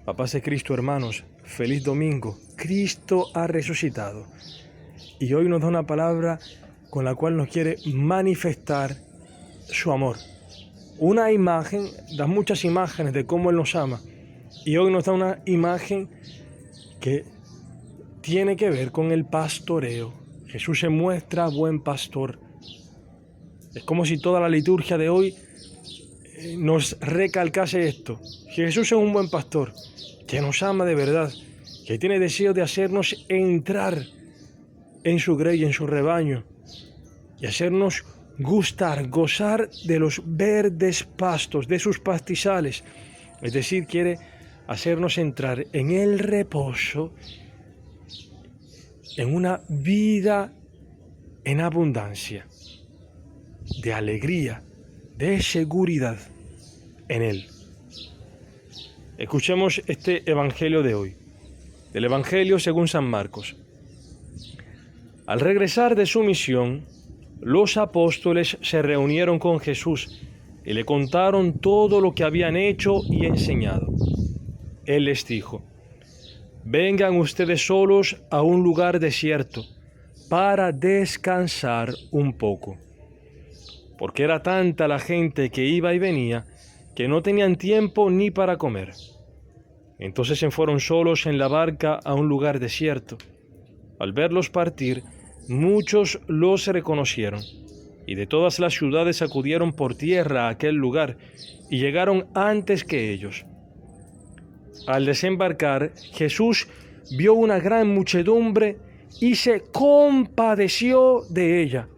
La paz de Cristo, hermanos. Feliz domingo. Cristo ha resucitado. Y hoy nos da una palabra con la cual nos quiere manifestar su amor. Una imagen, da muchas imágenes de cómo Él nos ama. Y hoy nos da una imagen que tiene que ver con el pastoreo. Jesús se muestra buen pastor. Es como si toda la liturgia de hoy nos recalcase esto. Jesús es un buen pastor, que nos ama de verdad, que tiene deseo de hacernos entrar en su grey, en su rebaño, y hacernos gustar, gozar de los verdes pastos, de sus pastizales. Es decir, quiere hacernos entrar en el reposo, en una vida en abundancia, de alegría, de seguridad en Él. Escuchemos este evangelio de hoy, del evangelio según San Marcos. Al regresar de su misión, los apóstoles se reunieron con Jesús y le contaron todo lo que habían hecho y enseñado. Él les dijo: vengan ustedes solos a un lugar desierto para descansar un poco, porque era tanta la gente que iba y venía que no tenían tiempo ni para comer. Entonces se fueron solos en la barca a un lugar desierto. Al verlos partir, muchos los reconocieron, y de todas las ciudades acudieron por tierra a aquel lugar, y llegaron antes que ellos. Al desembarcar, Jesús vio una gran muchedumbre y se compadeció de ella,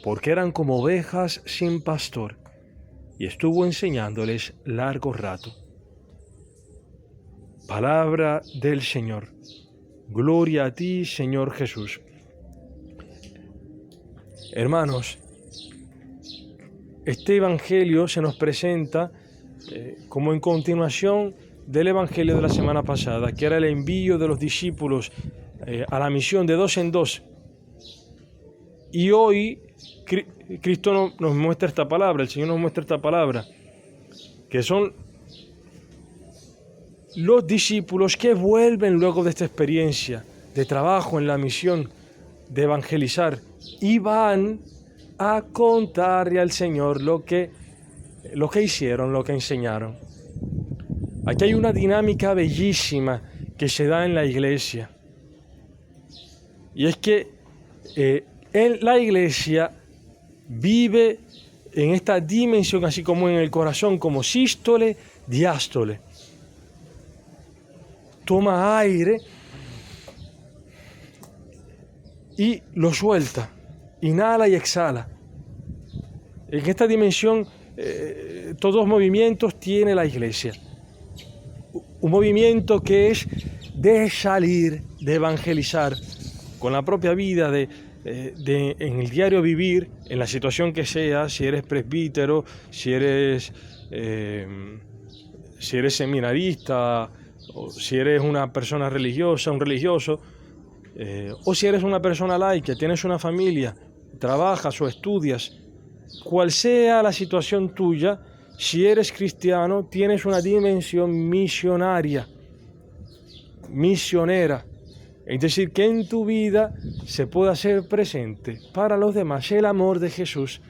porque eran como ovejas sin pastor, y estuvo enseñándoles largo rato. Palabra del Señor. Gloria a ti, Señor Jesús. Hermanos, este evangelio se nos presenta como en continuación del evangelio de la semana pasada, que era el envío de los discípulos a la misión de dos en dos. Y hoy Cristo nos muestra esta palabra, el Señor nos muestra esta palabra, que son los discípulos que vuelven luego de esta experiencia de trabajo en la misión de evangelizar y van a contarle al Señor lo que hicieron, lo que enseñaron. Aquí hay una dinámica bellísima que se da en la iglesia, y es que en la iglesia vive en esta dimensión, así como en el corazón, como sístole, diástole. Toma aire y lo suelta, inhala y exhala. En esta dimensión, todos movimientos tiene la iglesia. Un movimiento que es de salir, de evangelizar, con la propia vida, en el diario vivir, en la situación que sea, si eres presbítero, si eres seminarista, o si eres una persona religiosa, un religioso, o si eres una persona laica, tienes una familia, trabajas o estudias, cual sea la situación tuya, si eres cristiano, tienes una dimensión misionera. Es decir, que en tu vida se pueda hacer presente para los demás el amor de Jesús.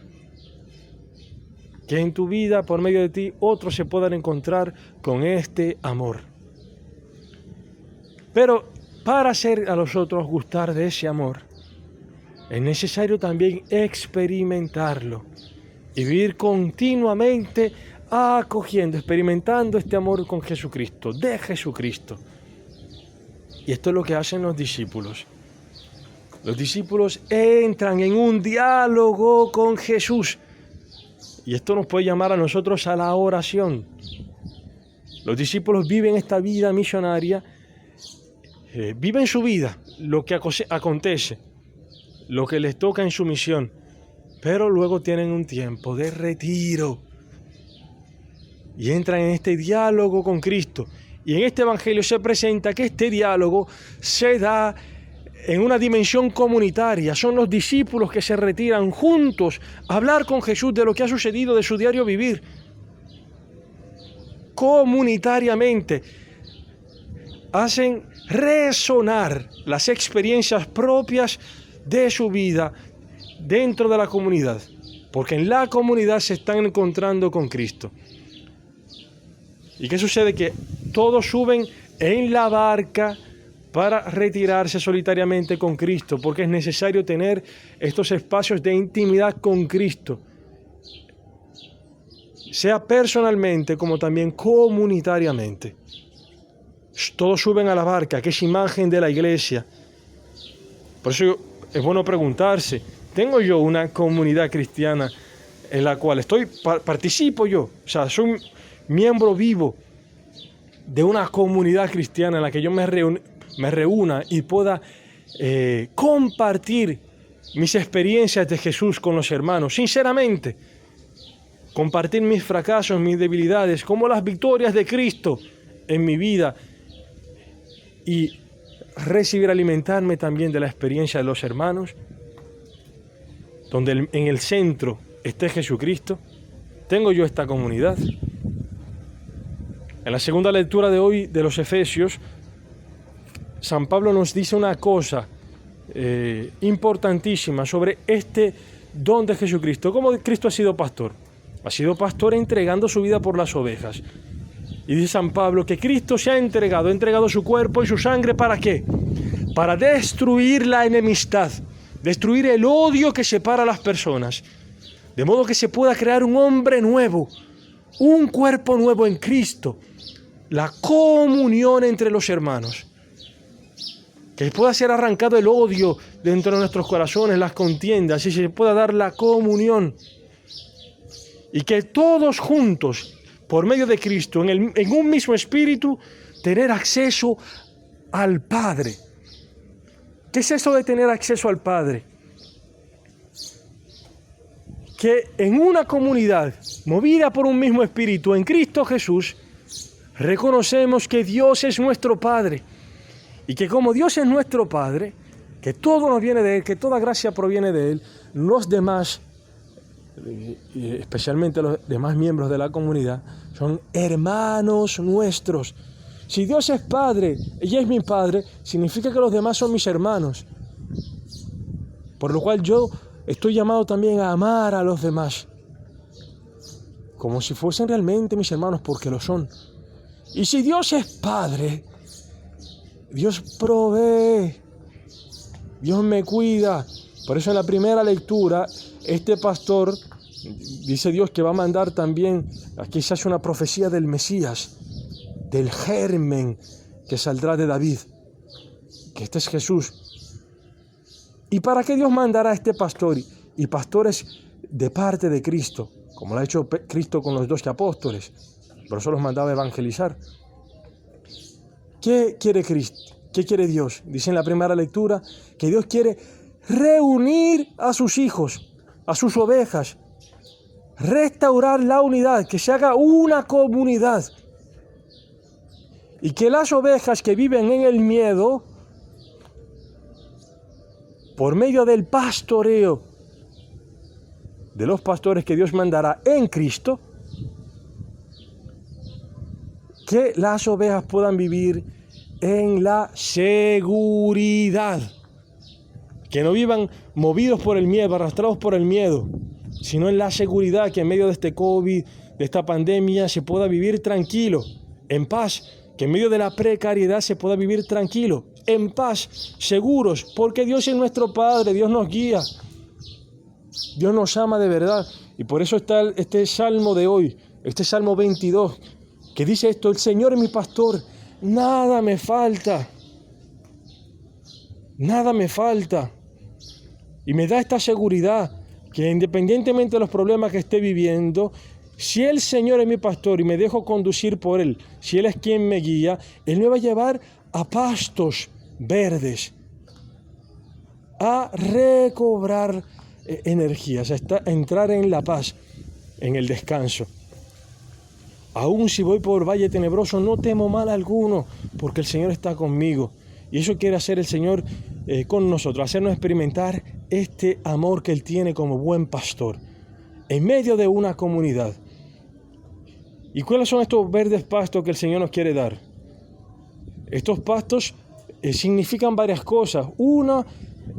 Que en tu vida, por medio de ti, otros se puedan encontrar con este amor. Pero para hacer a los otros gustar de ese amor, es necesario también experimentarlo y vivir continuamente acogiendo, experimentando este amor con Jesucristo, de Jesucristo. Y esto es lo que hacen los discípulos. Los discípulos entran en un diálogo con Jesús. Y esto nos puede llamar a nosotros a la oración. Los discípulos viven esta vida misionaria, viven su vida, lo que acontece, lo que les toca en su misión, pero luego tienen un tiempo de retiro y entran en este diálogo con Cristo. Y en este evangelio se presenta que este diálogo se da en una dimensión comunitaria. Son los discípulos que se retiran juntos a hablar con Jesús de lo que ha sucedido, de su diario vivir. Comunitariamente, hacen resonar las experiencias propias de su vida dentro de la comunidad, porque en la comunidad se están encontrando con Cristo. ¿Y qué sucede? Que todos suben en la barca para retirarse solitariamente con Cristo, porque es necesario tener estos espacios de intimidad con Cristo, sea personalmente como también comunitariamente. Todos suben a la barca, que es imagen de la iglesia. Por eso es bueno preguntarse, ¿tengo yo una comunidad cristiana en la cual participo yo? O sea, soy un miembro vivo de una comunidad cristiana en la que yo me reúna y pueda compartir mis experiencias de Jesús con los hermanos, sinceramente. Compartir mis fracasos, mis debilidades, como las victorias de Cristo en mi vida, y alimentarme también de la experiencia de los hermanos, donde en el centro esté Jesucristo. ¿Tengo yo esta comunidad? En la segunda lectura de hoy de los Efesios, San Pablo nos dice una cosa importantísima sobre este don de Jesucristo. ¿Cómo Cristo ha sido pastor? Ha sido pastor entregando su vida por las ovejas. Y dice San Pablo que Cristo se ha entregado su cuerpo y su sangre, ¿para qué? Para destruir la enemistad, destruir el odio que separa a las personas, de modo que se pueda crear un hombre nuevo, un cuerpo nuevo en Cristo, la comunión entre los hermanos, que pueda ser arrancado el odio dentro de nuestros corazones, las contiendas, y se pueda dar la comunión, y que todos juntos, por medio de Cristo, en un mismo espíritu, tener acceso al Padre. ¿Qué es eso de tener acceso al Padre? Que en una comunidad movida por un mismo espíritu en Cristo Jesús, reconocemos que Dios es nuestro Padre, y que como Dios es nuestro Padre, que todo nos viene de Él, que toda gracia proviene de Él, los demás, y especialmente los demás miembros de la comunidad, son hermanos nuestros. Si Dios es Padre y es mi Padre, significa que los demás son mis hermanos, por lo cual yo estoy llamado también a amar a los demás como si fuesen realmente mis hermanos, porque lo son. Y si Dios es Padre, Dios provee, Dios me cuida. Por eso en la primera lectura, este pastor, dice Dios que va a mandar también, aquí se hace una profecía del Mesías, del germen que saldrá de David, que este es Jesús. ¿Y para qué Dios mandará a este pastor? Y pastores de parte de Cristo, como lo ha hecho Cristo con los 12 apóstoles, por eso los mandaba a evangelizar. ¿Qué quiere Cristo? ¿Qué quiere Dios? Dice en la primera lectura que Dios quiere reunir a sus hijos, a sus ovejas, restaurar la unidad, que se haga una comunidad, y que las ovejas que viven en el miedo, por medio del pastoreo de los pastores que Dios mandará en Cristo, que las ovejas puedan vivir en la seguridad, que no vivan movidos por el miedo, arrastrados por el miedo, sino en la seguridad que en medio de este COVID, de esta pandemia, se pueda vivir tranquilo, en paz, que en medio de la precariedad se pueda vivir tranquilo, en paz, seguros, porque Dios es nuestro Padre, Dios nos guía, Dios nos ama de verdad. Y por eso está este salmo de hoy, este salmo 22, que dice esto: el Señor es mi pastor, nada me falta, nada me falta. Y me da esta seguridad que independientemente de los problemas que esté viviendo, si el Señor es mi pastor y me dejo conducir por Él, si Él es quien me guía, Él me va a llevar a pastos verdes, a recobrar energías, a entrar en la paz, en el descanso. Aún si voy por valle tenebroso, no temo mal alguno, porque el Señor está conmigo. Y eso quiere hacer el Señor con nosotros, hacernos experimentar este amor que Él tiene como buen pastor, en medio de una comunidad. ¿Y cuáles son estos verdes pastos que el Señor nos quiere dar? Estos pastos significan varias cosas. Una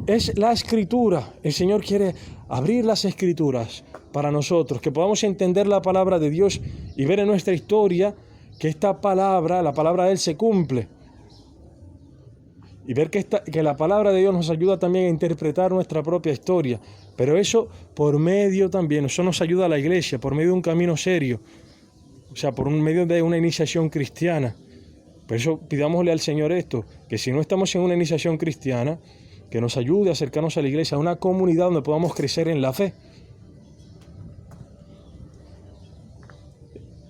es la Escritura. El Señor quiere abrir las Escrituras para nosotros, que podamos entender la palabra de Dios y ver en nuestra historia que esta palabra, la palabra de Él, se cumple. Y ver que la palabra de Dios nos ayuda también a interpretar nuestra propia historia. Pero eso por medio también, eso nos ayuda a la iglesia, por medio de un camino serio. O sea, por medio de una iniciación cristiana. Por eso pidámosle al Señor esto, que si no estamos en una iniciación cristiana, que nos ayude a acercarnos a la iglesia, a una comunidad donde podamos crecer en la fe.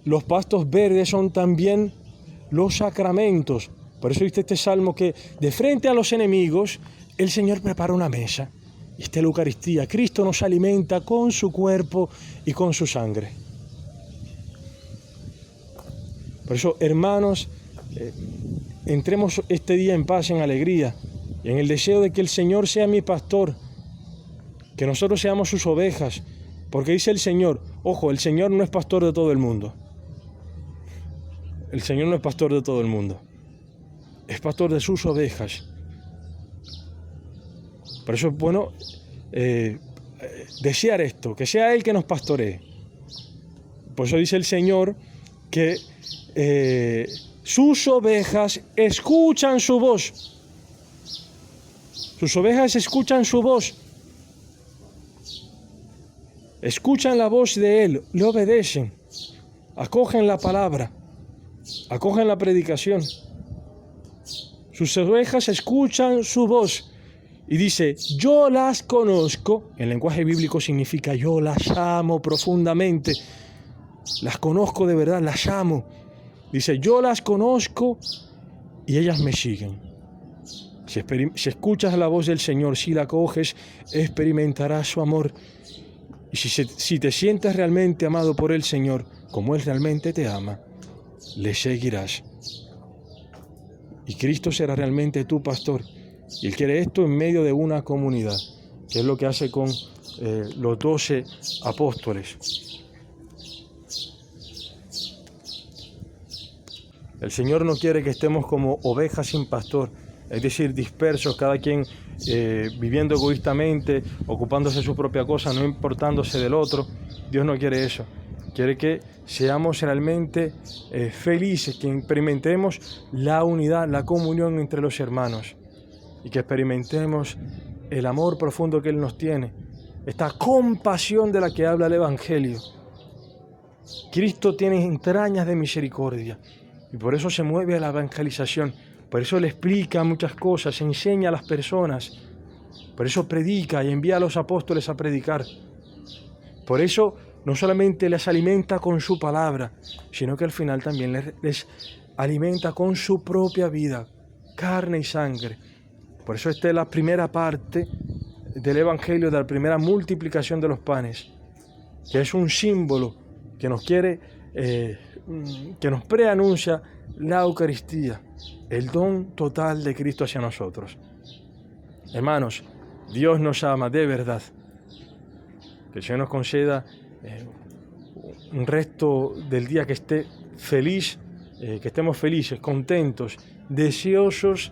Los pastos verdes son también los sacramentos. Por eso dice este salmo que de frente a los enemigos, el Señor prepara una mesa. Y esta es la Eucaristía. Cristo nos alimenta con su cuerpo y con su sangre. Por eso, hermanos, entremos este día en paz, en alegría, y en el deseo de que el Señor sea mi pastor, que nosotros seamos sus ovejas, porque dice el Señor, ojo, el Señor no es pastor de todo el mundo. El Señor no es pastor de todo el mundo. Es pastor de sus ovejas. Por eso es bueno desear esto, que sea Él que nos pastoree. Por eso dice el Señor que sus ovejas escuchan su voz. Sus ovejas escuchan su voz. Escuchan la voz de Él, le obedecen, acogen la palabra, acogen la predicación. Sus ovejas escuchan su voz y dice, yo las conozco. En lenguaje bíblico significa yo las amo profundamente. Las conozco de verdad, las amo. Dice, yo las conozco y ellas me siguen. Si escuchas la voz del Señor, si la acoges, experimentarás su amor. Y si te sientes realmente amado por el Señor, como Él realmente te ama, le seguirás. Y Cristo será realmente tu pastor. Y Él quiere esto en medio de una comunidad, que es lo que hace con los 12 apóstoles. El Señor no quiere que estemos como ovejas sin pastor, es decir, dispersos, cada quien viviendo egoístamente, ocupándose de su propia cosa, no importándose del otro. Dios no quiere eso. Quiere que seamos realmente felices, que experimentemos la unidad, la comunión entre los hermanos y que experimentemos el amor profundo que Él nos tiene, esta compasión de la que habla el Evangelio. Cristo tiene entrañas de misericordia y por eso se mueve a la evangelización, por eso le explica muchas cosas, enseña a las personas, por eso predica y envía a los apóstoles a predicar. Por eso no solamente les alimenta con su palabra, sino que al final también les alimenta con su propia vida, carne y sangre. Por eso esta es la primera parte del Evangelio, de la primera multiplicación de los panes, que es un símbolo que nos quiere, que nos preanuncia la Eucaristía, el don total de Cristo hacia nosotros. Hermanos, Dios nos ama de verdad. Que el Señor nos conceda un resto del día que esté feliz, que estemos felices, contentos, deseosos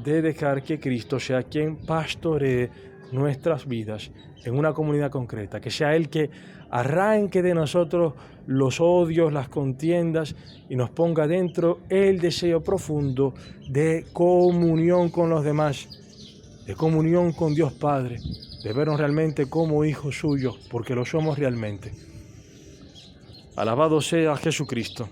de dejar que Cristo sea quien pastoree nuestras vidas en una comunidad concreta, que sea Él que arranque de nosotros los odios, las contiendas y nos ponga dentro el deseo profundo de comunión con los demás, de comunión con Dios Padre, de vernos realmente como hijos suyos, porque lo somos realmente. Alabado sea Jesucristo.